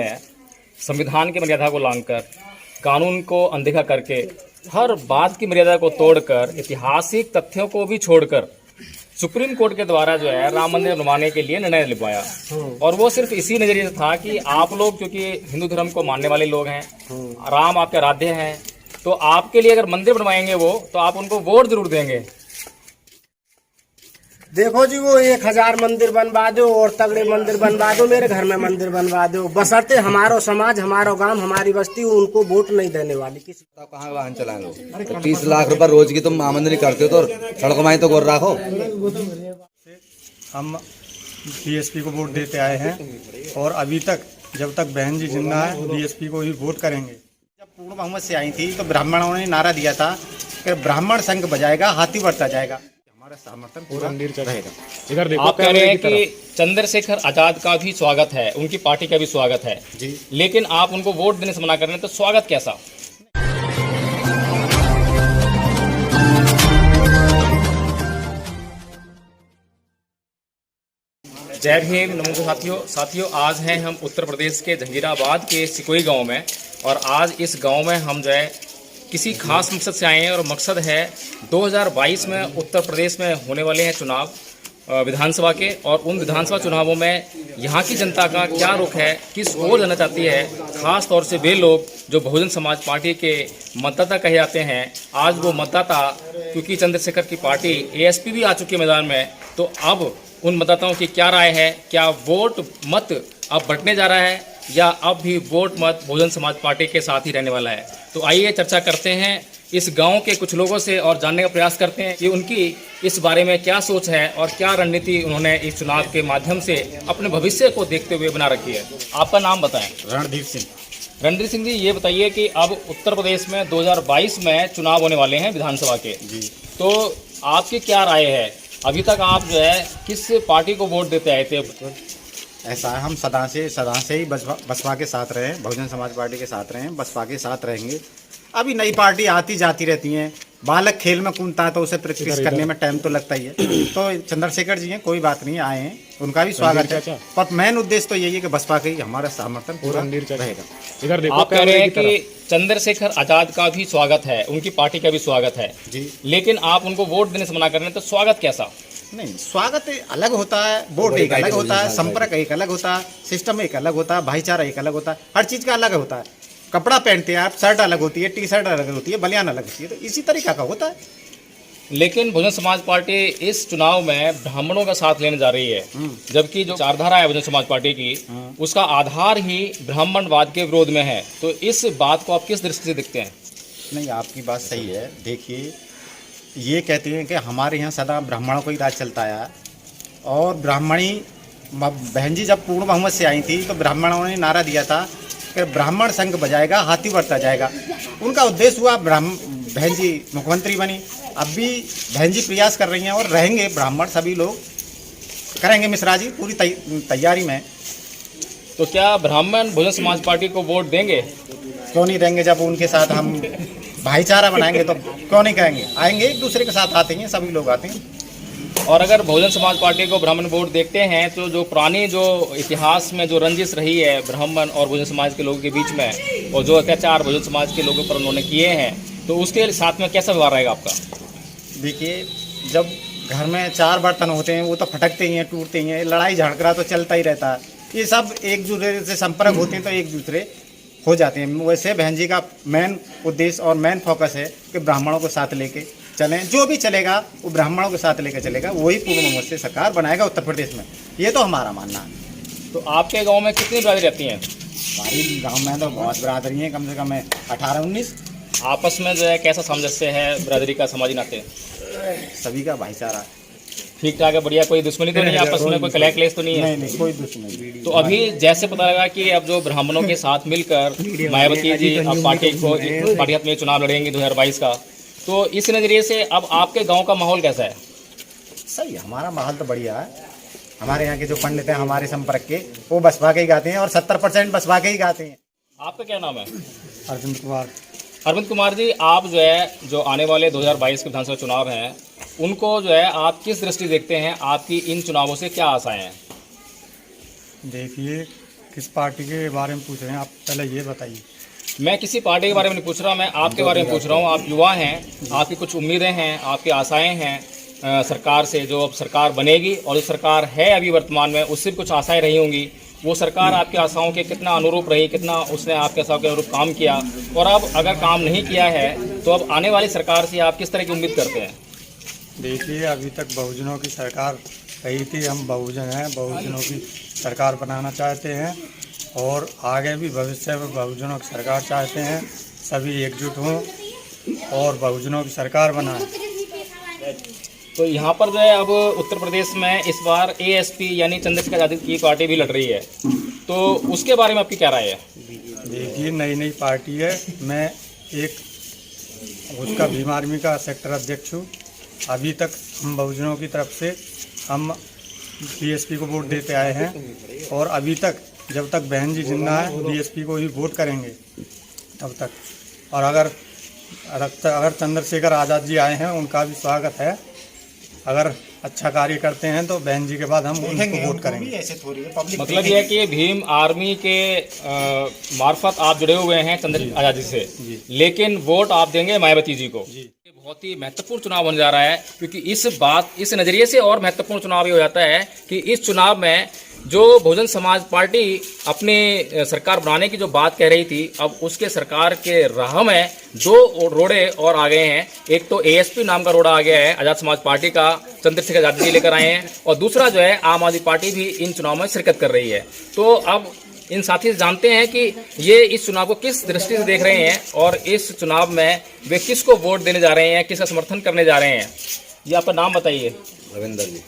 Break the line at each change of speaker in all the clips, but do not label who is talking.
है संविधान की मर्यादा को लांघकर, कानून को अनदेखा करके, हर बात की मर्यादा को तोड़कर, ऐतिहासिक तथ्यों को भी छोड़कर सुप्रीम कोर्ट के द्वारा जो है राम मंदिर बनवाने के लिए निर्णय लिखवाया। और वो सिर्फ इसी नजरिए से था कि आप लोग क्योंकि हिंदू धर्म को मानने वाले लोग हैं, राम आपके आराध्य हैं, तो आपके लिए अगर मंदिर बनवाएंगे वो, तो आप उनको वोट जरूर देंगे।
देखो जी, वो 1000 मंदिर बनवा दो और तगड़े मंदिर बनवा दो, मेरे घर में मंदिर बनवा दो, बशर्ते हमारो समाज, हमारो गांव, हमारी बस्ती उनको वोट नहीं देने वाली। किसी
तो कहाँ वाहन चला लो, 30 लाख रुपए रोज की तुम आमदनी करते हो तो सड़कों में तो गोर रखो।
हम बीएसपी को वोट देते आए हैं और अभी तक जब तक बहन जी जिंदा है बीएसपी को ही वोट करेंगे। जब पूर्ण बहुमत से आई थी तो ब्राह्मणों ने नारा दिया था कि ब्राह्मण संघ बजाएगा, हाथी बढ़ता जाएगा। हमारा समर्थन पूरा रहेगा।
इधर देखो, आप कह रहे हैं कि चंद्रशेखर आजाद का भी स्वागत है, उनकी पार्टी का भी स्वागत है
जी,
लेकिन आप उनको वोट देने से मना कर रहे हैं, तो स्वागत कैसा? जय भीम, नमस्कार साथियों, आज हैं हम उत्तर प्रदेश के जहांगीराबाद के सिकोई गांव में। और आज इस गांव में हम जो है किसी खास मकसद से आए हैं, और मकसद है 2022 में उत्तर प्रदेश में होने वाले हैं चुनाव विधानसभा के। और उन विधानसभा चुनावों में यहाँ की जनता का क्या रुख है, किस ओर जाना चाहती है, खास तौर से वे लोग जो बहुजन समाज पार्टी के मतदाता कहे जाते हैं। आज वो मतदाता, क्योंकि चंद्रशेखर की पार्टी एएसपी भी आ चुकी है मैदान में, तो अब उन मतदाताओं की क्या राय है? क्या वोट मत अब बंटने जा रहा है, या अब भी वोट मत बहुजन समाज पार्टी के साथ ही रहने वाला है? तो आइए चर्चा करते हैं इस गांव के कुछ लोगों से और जानने का प्रयास करते हैं कि उनकी इस बारे में क्या सोच है और क्या रणनीति उन्होंने इस चुनाव के माध्यम से अपने भविष्य को देखते हुए बना रखी है। आपका नाम बताएं।
रणधीर सिंह।
रणधीर सिंह जी, ये बताइए कि अब उत्तर प्रदेश में 2022 में चुनाव होने वाले हैं विधानसभा के
जी,
तो आपकी क्या राय है? अभी तक आप जो है किस पार्टी को वोट देते आए थे?
ऐसा है, हम सदा से ही बसपा के साथ रहे, बहुजन समाज पार्टी के साथ रहे, बसपा के साथ रहेंगे। अभी नई पार्टी आती जाती रहती हैं, बालक खेल में कूदता है तो उसे प्रैक्टिस करने में टाइम तो लगता ही है। तो चंद्रशेखर जी हैं, कोई बात नहीं, आए हैं, उनका भी स्वागत है, पर मेन उद्देश्य तो यही है कि बसपा का ही हमारा समर्थन पूरा रहेगा।
इधर देखो, आप कह रहे हैं कि चंद्रशेखर आजाद का भी स्वागत है, उनकी पार्टी का भी स्वागत है
जी,
लेकिन आप उनको वोट देने से मना कर रहे हैं, तो स्वागत कैसा?
नहीं, स्वागत अलग होता है, वोट एक अलग होता है, संपर्क एक अलग होता है, सिस्टम एक अलग होता है, भाईचारा एक अलग होता है, हर चीज़ का अलग होता है। कपड़ा पहनते हैं आप, शर्ट अलग होती है, टी शर्ट अलग होती है, बनियान अलग होती है, तो इसी तरीका का होता है।
लेकिन बहुजन समाज पार्टी इस चुनाव में ब्राह्मणों का साथ लेने जा रही है, जबकि जो चारधारा है बहुजन समाज पार्टी की, उसका आधार ही ब्राह्मणवाद के विरोध में है। तो इस बात को आप किस दृष्टि से देखते हैं?
नहीं, आपकी बात सही है। देखिए, ये कहते हैं कि हमारे यहाँ सदा ब्राह्मणों को ही राज चलता है, और ब्राह्मणी बहन जी जब पूर्ण बहुमत से आई थी तो ब्राह्मणों ने नारा दिया था कि ब्राह्मण संघ बजाएगा, हाथी बढ़ता जाएगा। उनका उद्देश्य हुआ, बहन जी मुख्यमंत्री बनी। अब भी बहन जी प्रयास कर रही हैं और रहेंगे, ब्राह्मण सभी लोग करेंगे, मिश्रा जी पूरी तैयारी में।
तो क्या ब्राह्मण बहुजन समाज पार्टी को वोट देंगे?
क्यों नहीं देंगे? जब उनके साथ हम भाईचारा बनाएंगे तो क्यों नहीं कहेंगे? आएंगे, एक दूसरे के साथ आते हैं, सभी लोग आते हैं।
और अगर बहुजन समाज पार्टी को ब्राह्मण वोट देखते हैं, तो जो पुरानी जो इतिहास में जो रंजिश रही है ब्राह्मण और बहुजन समाज के लोगों के बीच में, और जो अत्याचार बहुजन समाज के लोगों पर उन्होंने किए हैं, तो उसके साथ में कैसा व्यवहार रहेगा आपका?
देखिए, जब घर में 4 बर्तन होते हैं वो तो फटकते ही हैं, टूटते ही हैं, लड़ाई झगड़ा तो चलता ही रहता है। ये सब एक दूसरे से संपर्क होते हैं तो एक दूसरे हो जाते हैं। वैसे बहन जी का मेन उद्देश्य और मेन फोकस है कि ब्राह्मणों को साथ लेके चलें, जो भी चलेगा वो ब्राह्मणों के साथ लेकर चलेगा, वही पूर्ण बहुमत से सरकार बनाएगा उत्तर प्रदेश में, ये तो हमारा मानना है।
तो आपके गाँव में कितनी बरादरी रहती हैं?
हमारी गाँव में तो बहुत बरादरी है, कम से कम 18-19।
आपस में जो है कैसा सामंजस्य है बरादरी का, समाजी नाते?
सभी का भाईचारा
ठीक ठाक है, बढ़िया। कोई दुश्मनी तो नहीं है आपस में, कोई कलह क्लेश तो नहीं है?
नहीं, कोई दुश्मनी।
तो अभी जैसे पता लगा कि अब जो ब्राह्मणों के साथ मिलकर मायावती जी अब पार्टी में चुनाव लड़ेंगे 2022 का, तो इस नजरिए से अब आपके गांव का माहौल कैसा है?
सही है, हमारा माहौल तो बढ़िया है। हमारे यहाँ के जो पंडित हैं हमारे संपर्क के, वो बसपा के ही गाते हैं और 70% बसपा के ही गाते हैं।
आपका क्या नाम है?
अरविंद कुमार।
अरविंद कुमार जी, आप जो है जो आने वाले 2022 के विधानसभा चुनाव हैं, उनको जो है आप किस दृष्टि देखते हैं? आपकी इन चुनावों से क्या आशाएं हैं?
देखिए,
किस पार्टी के बारे में पूछ रहे हैं आप, पहले ये बताइए।
मैं किसी पार्टी के बारे में नहीं पूछ रहा, मैं आपके बारे में पूछ रहा हूँ। आप युवा हैं, आपकी कुछ उम्मीदें हैं, आपकी आशाएं हैं सरकार से, जो अब सरकार बनेगी और जो सरकार है अभी वर्तमान में, उससे भी कुछ आशाएं रही होंगी। वो सरकार आपकी आशाओं के कितना अनुरूप रही, कितना उसने आपके आशाओं के अनुरूप काम किया, और अब अगर काम नहीं किया है तो अब आने वाली सरकार से आप किस तरह की उम्मीद करते हैं?
देखिए, अभी तक बहुजनों की सरकार रही थी, हम बहुजन हैं, बहुजनों की सरकार बनाना चाहते हैं और आगे भी भविष्य में बहुजनों की सरकार चाहते हैं। सभी एकजुट हों और बहुजनों की सरकार बनाएं।
तो यहाँ पर जो है अब उत्तर प्रदेश में इस बार ASP यानी चंद्रशेखर आजाद की पार्टी भी लड़ रही है, तो उसके बारे में आपकी क्या राय है?
देखिए, नई पार्टी है, मैं एक उसका भीम आर्मी का सेक्टर अध्यक्ष हूँ। अभी तक हम बहुजनों की तरफ से हम BSP को वोट देते आए हैं और अभी तक जब तक बहन जी जिंदा है BSP को ही वोट करेंगे तब तक। और अगर चंद्रशेखर आज़ाद जी आए हैं, उनका भी स्वागत है। अगर अच्छा कार्य करते हैं तो बहन जी के बाद हम उनको वोट करेंगे।
मतलब यह है कि भीम आर्मी के मार्फत आप जुड़े हुए हैं चंद्रशेखर आजाद जी से, लेकिन वोट आप देंगे मायावती जी को। ये बहुत ही महत्वपूर्ण चुनाव होने जा रहा है, क्योंकि इस नज़रिए से और महत्वपूर्ण चुनाव ये हो जाता है कि इस चुनाव में जो बहुजन समाज पार्टी अपनी सरकार बनाने की जो बात कह रही थी, अब उसके सरकार के राह में दो रोड़े और आ गए हैं। एक तो ASP नाम का रोड़ा आ गया है, आज़ाद समाज पार्टी का, चंद्रशेखर आजाद जी लेकर आए हैं, और दूसरा जो है आम आदमी पार्टी भी इन चुनाव में शिरकत कर रही है। तो अब इन साथी जानते हैं कि ये इस चुनाव को किस दृष्टि से देख रहे हैं और इस चुनाव में वे किसको वोट देने जा रहे हैं, किसका समर्थन करने जा रहे हैं। ये आपका नाम बताइए।
रविंदर जी।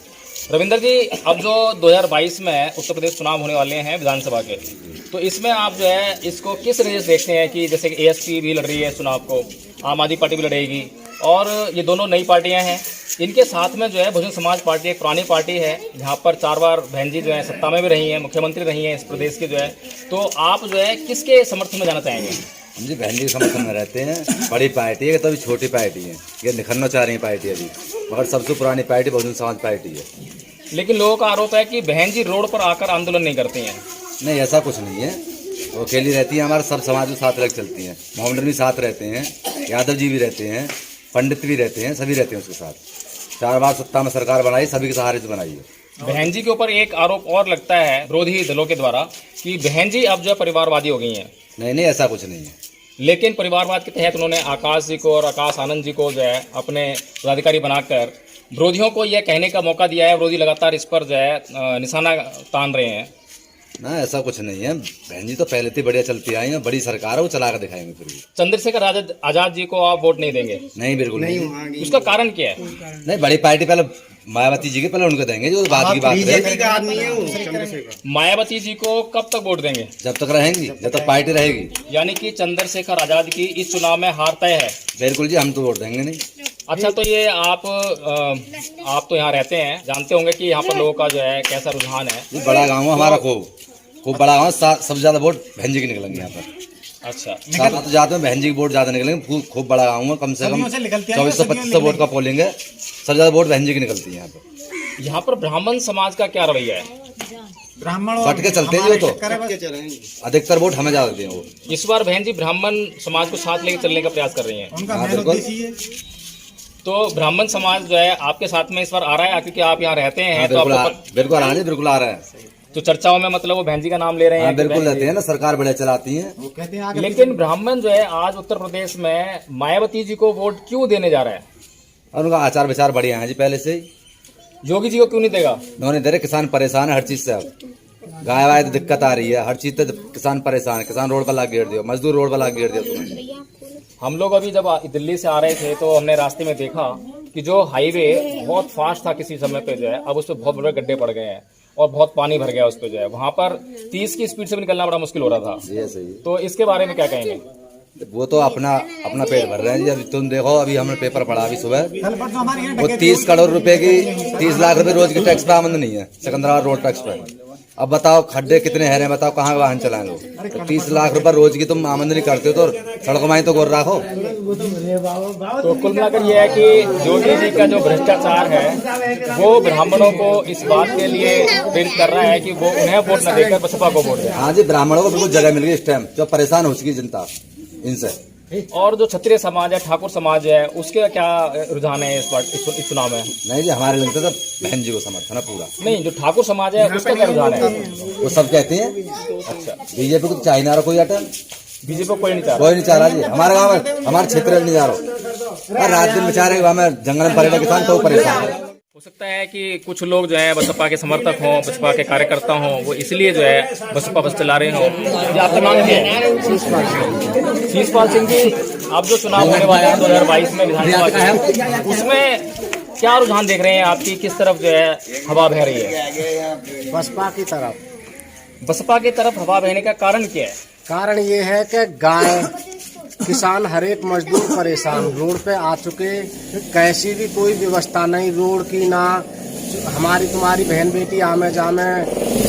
रविंदर जी, अब जो 2022 में उत्तर प्रदेश चुनाव होने वाले हैं विधानसभा के, तो इसमें आप जो है इसको किस नज़र से देखते हैं कि जैसे कि ASP भी लड़ रही है चुनाव को, आम आदमी पार्टी भी लड़ेगी, और ये दोनों नई पार्टियां हैं, इनके साथ में जो है बहुजन समाज पार्टी एक पुरानी पार्टी है, जहाँ पर 4 बार बहन जी जो है सत्ता में भी रही हैं, मुख्यमंत्री रही हैं इस प्रदेश के जो है, तो आप जो है किसके समर्थन में जाना चाहेंगे?
हम जी बहन जी के समर्थन में रहते हैं। बड़ी पार्टी है, तभी छोटी पार्टी है, ये निखरना चाह रही पार्टी अभी, मगर सबसे पुरानी पार्टी बहुजन समाज पार्टी है।
लेकिन लोगों का आरोप है कि बहन जी रोड पर आकर आंदोलन नहीं करती हैं।
नहीं, ऐसा कुछ नहीं है, वो अकेली रहती है, हमारे सब समाज में साथ रख चलती हैं। मोहम्मद भी साथ रहते हैं, यादव जी भी रहते हैं, पंडित भी रहते हैं, सभी रहते हैं उसके साथ। 4 बार सत्ता में सरकार बनाई, सभी के सहारे से बनाई है।
बहन जी के ऊपर एक आरोप और लगता है विरोधी दलों के द्वारा कि बहन जी अब जो है परिवारवादी हो गई हैं।
नहीं, ऐसा कुछ नहीं है।
लेकिन परिवारवाद के तहत उन्होंने आकाश जी को और आकाश आनंद जी को जो है अपने पदाधिकारी बनाकर विरोधियों को यह कहने का मौका दिया है। विरोधी लगातार इस पर जो है निशाना तान रहे हैं।
ना, ऐसा कुछ नहीं है। बहन जी तो पहले से बढ़िया चलती आई हैं, बड़ी सरकार है, वो चला कर दिखाएंगे फिर भी।
चंद्रशेखर आजाद जी को आप वोट नहीं देंगे?
नहीं, बिल्कुल नहीं।
उसका कारण क्या है?
नहीं, बड़ी पार्टी पहले मायावती जी के पहले उनको देंगे, जो बात की बात है।
मायावती जी को कब तक वोट देंगे?
जब तक रहेंगी, जब तक पार्टी रहेगी।
यानी कि चंद्रशेखर आजाद की इस चुनाव में हार तय है?
बिल्कुल जी, हम तो वोट देंगे नहीं।
अच्छा, तो ये आप तो यहाँ रहते हैं, जानते होंगे कि यहाँ पर लोगों का जो है कैसा रुझान है।
ये बड़ा गाँव है हमारा, खूब बड़ा गाँव, सबसे ज्यादा वोट बहन जी के निकलेंगे यहाँ पर।
अच्छा,
तो जाते हैं बहन जी की वोट ज्यादा निकलेंगे, खूब बड़ा गाँव है, कम से कम 2400-2500 वोट का पोलिंग है, सबसे ज्यादा वोट बहन जी की निकलती है यहाँ पर।
यहाँ पर ब्राह्मण समाज का क्या रवैया है?
कट के चलते हैं, जो तो अधिकतर वोट हमें ज्यादा देते हैं। वो
इस बार बहन जी ब्राह्मण समाज को साथ लेकर चलने का प्रयास कर रही हैं।
हाँ, बिल्कुल।
तो ब्राह्मण समाज जो है आपके साथ में इस बार आ रहा है, क्योंकि आप यहाँ रहते हैं।
बिल्कुल आ रहा है।
तो चर्चाओं में मतलब वो बहन जी का नाम ले रहे हैं।
बिल्कुल रहते हैं ना, सरकार बढ़िया चलाती है।
लेकिन ब्राह्मण जो है आज उत्तर प्रदेश में मायावती जी को वोट क्यों देने जा रहा है?
और उनका आचार विचार बढ़िया है जी पहले से ही।
योगी जी को क्यों नहीं देगा?
उन्होंने दे रहे, किसान परेशान है हर चीज से। अब गाय वाय तो दिक्कत आ रही है, हर चीज से किसान परेशान है। किसान रोड पर ला घेर दियो, मजदूर रोड पर ला घेर दियो तुम्हें।
हम लोग अभी जब दिल्ली से आ रहे थे तो हमने रास्ते में देखा कि जो हाईवे बहुत फास्ट था किसी समय पे जो है, अब उस पर बहुत बड़े गड्ढे पड़ गए हैं और बहुत पानी भर गया उस पर जो है। वहाँ पर 30 की स्पीड से भी निकलना बड़ा मुश्किल हो रहा था।
जी सही।
तो इसके बारे में क्या कहेंगे?
वो तो अपना पेट भर रहे हैं जी। अभी तुम देखो, अभी हमने पेपर पढ़ा अभी सुबह, वो 30 करोड़ रुपए की 30 लाख रुपए रोज की टैक्स पर आमदनी नहीं है, सिकंदराबाद रोड टैक्स पर। अब बताओ खड्डे कितने हैं, बताओ कहाँ वाहन चलाएं लोग। तो 30 लाख रुपए रोज की तुम आमदनी करते हो तो सड़कों में ही तो गोर रखो।
तो कुल मिलाकर यह है कि योगी जी का जो भ्रष्टाचार है वो ब्राह्मणों को इस बात के लिए प्रेरित कर रहा है कि वो उन्हें वोट न देकर बसपा को वोट दें।
हाँ जी, ब्राह्मणों को बिल्कुल जगह मिल गई इस टाइम, जो परेशान हो चुकी जनता इनसे।
और जो क्षत्रिय समाज है, ठाकुर समाज है, उसके क्या रुझान है इस चुनाव में?
नहीं जी, हमारे लगता तो बहन जी को समर्थन है पूरा।
नहीं, जो ठाकुर समाज है उसका क्या रुझान है?
वो सब कहते हैं
अच्छा,
बीजेपी को चाहे ना रहा कोई अटल,
बीजेपी को कोई नहीं चाह
कोई नहीं चाह रहा जी। हमारे गाँव में, हमारे क्षेत्र में नहीं जा रहा। रात दिन बेचारे हमें जंगल में पड़ेगा किसान तो परेशान है।
हो सकता है कि कुछ लोग जो है बसपा के समर्थक हों, बसपा के कार्यकर्ता हों, वो इसलिए जो है बसपा बस चला रहे हों। ये आपका नाम क्या है? शीशपाल सिंह जी, अब जो चुनाव होने वाले हैं 2022 में विधानसभा के, उसमें क्या रुझान देख रहे हैं आपकी, किस तरफ जो है हवा बह रही है?
बसपा की तरफ।
बसपा की तरफ हवा बहने का कारण क्या है?
कारण ये है कि गाय किसान हर एक मजदूर परेशान, रोड पे आ चुके, कैसी भी कोई व्यवस्था नहीं रोड की, ना हमारी तुम्हारी बहन बेटी आमे जामे,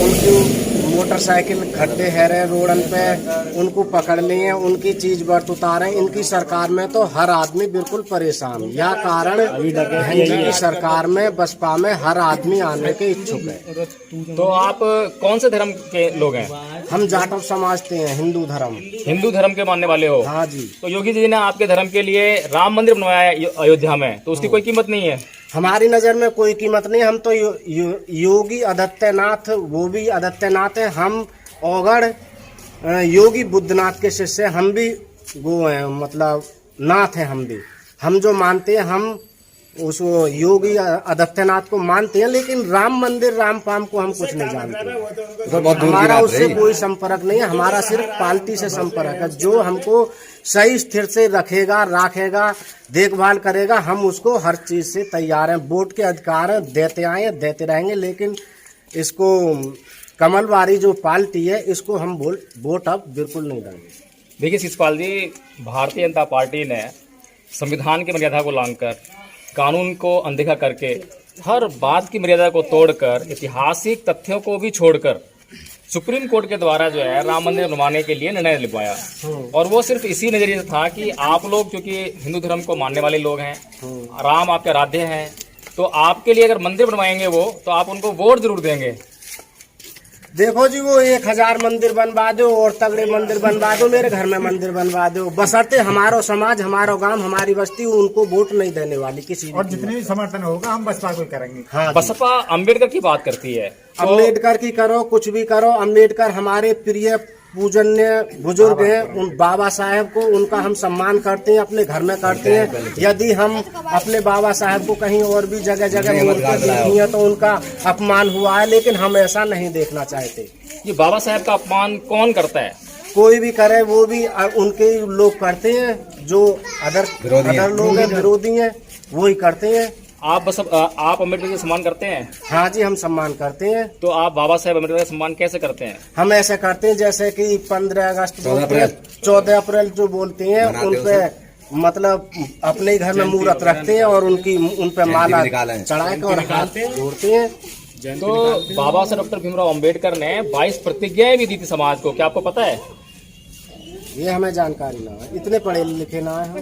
उनकी मोटरसाइकिल खड्डे है रहे रोडन पे, उनको पकड़ लिए, उनकी चीज बर्त उतारे। इनकी सरकार में तो हर आदमी बिल्कुल परेशान। यह कारण की सरकार में, बसपा में हर आदमी आने के इच्छुक है।
तो आप कौन से धर्म के लोग हैं?
हम जाटव समझते हैं, हिंदू धर्म।
हिंदू धर्म के मानने वाले हो?
हाँ जी।
तो योगी जी ने आपके धर्म के लिए राम मंदिर बनवाया है अयोध्या में, तो उसकी कोई कीमत नहीं है?
हमारी नजर में कोई कीमत नहीं। हम तो योगी आदित्यनाथ, वो भी आदित्यनाथ है, हम औगड़ योगी बुद्धनाथ के शिष्य, हम भी वो हैं, मतलब नाथ हैं। हम जो मानते हैं, हम उस योगी आदित्यनाथ को मानते हैं, लेकिन राम मंदिर राम पाम को हम कुछ नहीं जानते।
तो बहुत दूर की
हमारा
बात
उससे
रही।
कोई संपर्क नहीं है। हमारा सिर्फ पार्टी से संपर्क है। जो हमको सही स्थिर से रखेगा, राखेगा, देखभाल करेगा, हम उसको हर चीज से तैयार हैं। वोट के अधिकार हैं, देते आए, देते रहेंगे। लेकिन इसको कमलवारी जो पार्टी है, इसको हम वोट अब बिल्कुल नहीं देंगे।
देखिए शीशपाल जी, भारतीय जनता पार्टी ने संविधान की मर्यादा को लांघकर, कानून को अनदेखा करके, हर बात की मर्यादा को तोड़कर, ऐतिहासिक तथ्यों को भी छोड़कर सुप्रीम कोर्ट के द्वारा जो है राम मंदिर बनवाने के लिए निर्णय लिखवाया। और वो सिर्फ इसी नजरिए से था कि आप लोग क्योंकि हिंदू धर्म को मानने वाले लोग हैं, राम आपके आराध्य हैं, तो आपके लिए अगर मंदिर बनवाएंगे वो, तो आप उनको वोट जरूर देंगे।
देखो जी, वो 1000 मंदिर बनवा दो और तगड़े मंदिर बनवा दो, मेरे घर में मंदिर बनवा दो, बशर्ते हमारो समाज, हमारो गांव, हमारी बस्ती उनको वोट नहीं देने वाली किसी।
और जितने भी समर्थन होगा हम बसपा को करेंगे।
हाँ,
बसपा अंबेडकर की बात करती है, तो
अम्बेडकर की करो, कुछ भी करो। अम्बेडकर हमारे प्रिय पूजनीय बुजुर्ग हैं। उन बाबा साहेब को, उनका हम सम्मान करते हैं, अपने घर में करते हैं। यदि हम अपने बाबा साहेब को कहीं और भी जगह जगह मूर्ति देखी है तो उनका अपमान हुआ है, लेकिन हम ऐसा नहीं देखना चाहते।
ये बाबा साहेब का अपमान कौन करता है?
कोई भी करे, वो भी उनके लोग करते हैं, जो अदर लोग हैं, विरोधी हैं, वो ही करते हैं।
आप अम्बेडकर का सम्मान करते हैं?
हाँ जी, हम सम्मान करते हैं।
तो आप बाबा साहेब अम्बेडकर का सम्मान कैसे करते हैं?
हम ऐसे करते हैं जैसे कि 15 अगस्त बोलते हैं, 14 अप्रैल जो बोलते हैं, उन पे मतलब अपने ही घर में मूर्त रखते हैं और उन पे माला चढ़ा के और हाथ जोड़ते हैं।
तो बाबा साहब डॉक्टर भीमराव अम्बेडकर ने 22 प्रतिज्ञाएं भी दी थी समाज को, क्या आपको पता है?
ये हमें जानकारी ना है, इतने पढ़े लिखे ना है।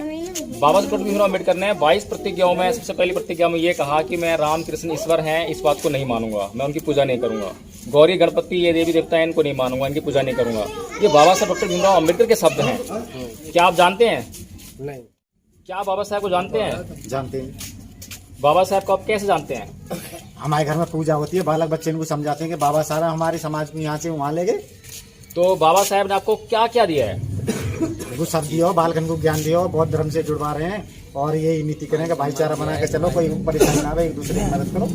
बाबा साहब डॉक्टर भीमराव अम्बेडकर ने 22 प्रतिज्ञाओं में सबसे पहली प्रतिज्ञा में ये कहा कि मैं राम कृष्ण ईश्वर हैं, इस बात को नहीं मानूंगा, मैं उनकी पूजा नहीं करूंगा। गौरी गणपति ये देवी देवता है, इनको नहीं मानूंगा, इनकी पूजा नहीं करूंगा। ये बाबा साहब डॉक्टर भीमराव अम्बेडकर के शब्द हैं। क्या आप जानते हैं?
नहीं।
क्या आप बाबा साहब को जानते हैं?
जानते हैं।
बाबा साहब को आप कैसे जानते हैं?
हमारे घर में पूजा होती है, बालक बच्चे इनको समझाते हैं कि बाबा साहब हमारे समाज को यहाँ से वहाँ ले गए।
तो बाबा साहब ने आपको क्या क्या दिया है?
वो सब दिया, बालकन को ज्ञान दिया, बहुत धर्म से जुड़वा रहे हैं और ये नीति करें कि भाईचारा बना के चलो, कोई परेशानी ना आवे, एक दूसरे की मदद करो,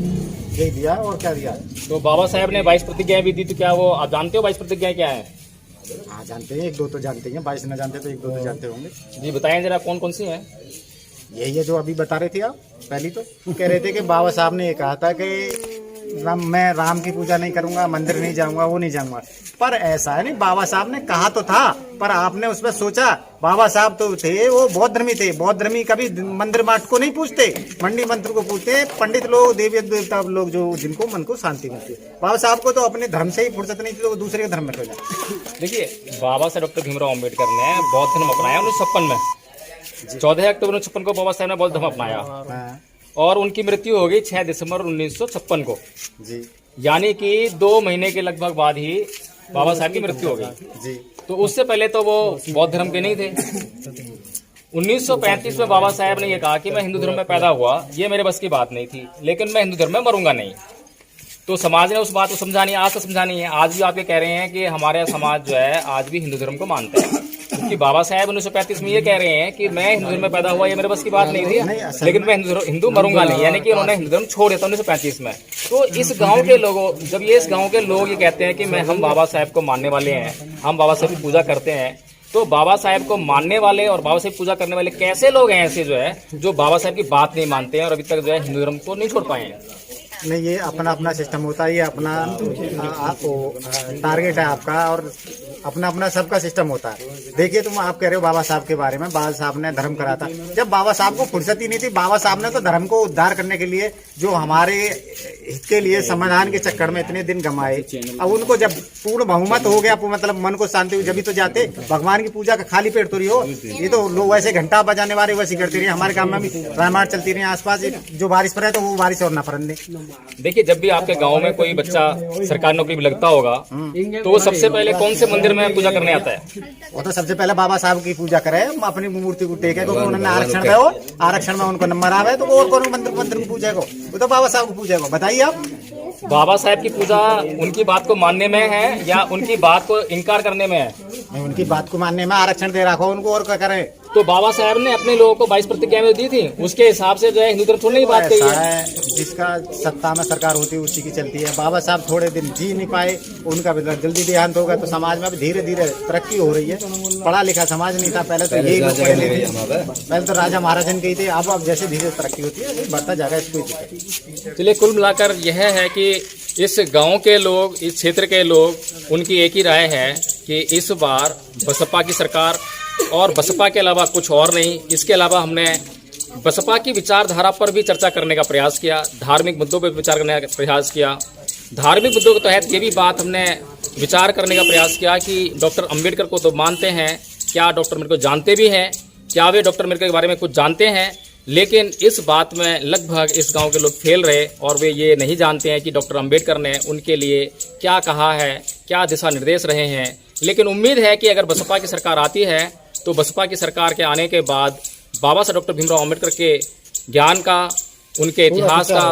यही दिया और क्या दिया।
तो बाबा साहब ने 22 प्रतिज्ञाएं भी दी, तो क्या वो आप जानते हो 22 प्रतिज्ञाएं क्या है?
हाँ जानते हैं, एक दो तो जानते हैं, 22 न जानते तो एक दो तो जानते होंगे।
जी बताएं जरा, कौन कौन सी हैं?
यही है जो अभी बता रहे थे आप। पहली तो कह रहे थे कि बाबा साहब ने ये कहा था कि मैं राम की पूजा नहीं करूंगा, मंदिर नहीं जाऊंगा, वो नहीं जाऊंगा। पर ऐसा है नहीं, बाबा साहब ने कहा तो था, पर आपने उसमें सोचा। बाबा साहब तो थे, वो बौद्ध धर्मी थे। बौद्ध धर्मी कभी मंदिर माट को नहीं पूछते, मंडी मंत्र को पूछते हैं। पंडित लोग, देवी देवता लोग जो जिनको मन को शांति मिलती है। बाबा साहब को तो अपने धर्म से ही फुर्सत नहीं थी, तो वो दूसरे के धर्म में हो जाए।
देखिए, बाबा साहब डॉक्टर भीमराव अम्बेडकर ने बौद्ध धर्म अपनाया 1956 में। 14 अक्टूबर 1956 को बाबा साहब ने बौद्ध धर्म अपनाया
हाँ,
और उनकी मृत्यु हो गई 6 दिसंबर 1956 को।
जी
यानी कि 2 महीने के लगभग बाद ही बाबा साहब की मृत्यु हो गई।
जी।
तो उससे पहले तो वो बौद्ध धर्म के नहीं थे। 1935 में बाबा साहब ने ये कहा कि मैं हिंदू धर्म में पैदा हुआ, ये मेरे बस की बात नहीं थी, लेकिन मैं हिंदू धर्म में मरूंगा नहीं। तो समाज ने उस बात को समझा नहीं, आज तक समझा नहीं है। आज भी आप ये कह रहे हैं कि हमारा समाज जो है आज भी हिंदू धर्म को मानता है, क्योंकि बाबा साहब 1935 में ये कह रहे हैं कि मैं हिंदू धर्म में पैदा हुआ, ये मेरे बस की बात नहीं थी, लेकिन मैं हिंदू मरूंगा नहीं। यानी कि उन्होंने हिंदू धर्म छोड़ दिया 1935 में। तो इस गांव के लोगों, जब ये इस गांव के लोग ये कहते हैं कि हम बाबा साहब को मानने वाले हैं, हम बाबा साहब की पूजा करते हैं, तो बाबा साहब को मानने वाले और बाबा साहब की पूजा करने वाले कैसे लोग हैं ऐसे जो है जो बाबा साहब की बात नहीं मानते हैं और अभी तक जो है हिंदू धर्म को नहीं छोड़ पाए हैं?
नहीं, ये अपना अपना सिस्टम होता है, ये अपना टारगेट है आपका, और अपना अपना सबका सिस्टम होता है। देखिए, तुम आप कह रहे हो बाबा साहब के बारे में, बाबा साहब ने धर्म करा था। जब बाबा साहब को फुर्सत ही नहीं थी, बाबा साहब ने तो धर्म को उद्धार करने के लिए, जो हमारे हित के लिए संविधान के चक्कर में इतने दिन गंवाए, अब उनको जब पूर्ण बहुमत हो गया, मतलब मन को शांति हुई, जब तो जाते। भगवान की पूजा का खाली पेट तो रही हो, ये तो लोग वैसे घंटा बजाने वाले वैसे करते रहे। हमारे गाँव में भी रामायण चलती रही आसपास, जो बारिश पर है तो वो बारिश और ना परन दे।
देखिए, जब भी आपके गांव में कोई बच्चा सरकारी नौकरी भी लगता होगा, तो वो सबसे पहले कौन से मंदिर में पूजा करने आता है?
वो तो सबसे पहले बाबा साहब की पूजा करे, अपनी मूर्ति को टेके, क्योंकि उन्होंने आरक्षण दे, आरक्षण में उनको नंबर आवे, तो और कौन मंदिर को पूजा को, वो तो बाबा साहब को पूजा को। बताइए आप,
बाबा साहब की पूजा उनकी बात को मानने में है या उनकी बात को इनकार करने में है?
नहीं, उनकी बात को मानने में, आरक्षण दे रखो उनको, और क्या करें।
तो बाबा साहब ने अपने लोगों को 22 प्रतिज्ञा में दी थी, उसके हिसाब से जो है हिंदू धर्म छोड़ने की बात कही है।
जिसका सत्ता में सरकार होती है उसी की चलती है। बाबा साहब थोड़े दिन जी नहीं पाए, उनका जल्दी देहांत हो गया, तो समाज में अब धीरे धीरे तरक्की हो रही है। पढ़ा लिखा समाज नहीं था पहले, तो यही लोग पढ़े लिखे, पहले तो राजा महाराजन के थे। अब जैसे धीरे तरक्की होती है बढ़ता जाएगा, इसको।
चलिए, कुल मिलाकर यह है कि इस गांव के लोग, इस क्षेत्र के लोग, उनकी एक ही राय है कि इस बार बसपा की सरकार, और बसपा के अलावा कुछ और नहीं। इसके अलावा हमने बसपा की विचारधारा पर भी चर्चा करने का प्रयास किया, धार्मिक मुद्दों पर विचार करने का प्रयास किया। धार्मिक मुद्दों के तहत ये भी बात हमने विचार करने का प्रयास किया कि डॉक्टर अम्बेडकर को तो मानते हैं, क्या डॉक्टर अम्बेडकर को जानते भी हैं, क्या वे डॉक्टर अम्बेडकर के बारे में कुछ जानते हैं? लेकिन इस बात में लगभग इस गांव के लोग फेल रहे और वे ये नहीं जानते हैं कि डॉक्टर अम्बेडकर ने उनके लिए क्या कहा है, क्या दिशा निर्देश रहे हैं। लेकिन उम्मीद है कि अगर बसपा की सरकार आती है तो बसपा की सरकार के आने के बाद बाबा साहब डॉक्टर भीमराव अम्बेडकर के ज्ञान का, उनके इतिहास का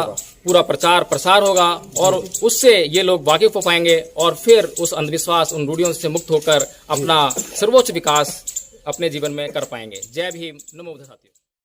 पूरा प्रचार प्रसार होगा और उससे ये लोग वाकिफ हो पाएंगे और फिर उस अंधविश्वास, उन रूढ़ियों से मुक्त होकर अपना सर्वोच्च विकास अपने जीवन में कर पाएंगे। जय भीम, नमो बुद्धाय साथियों।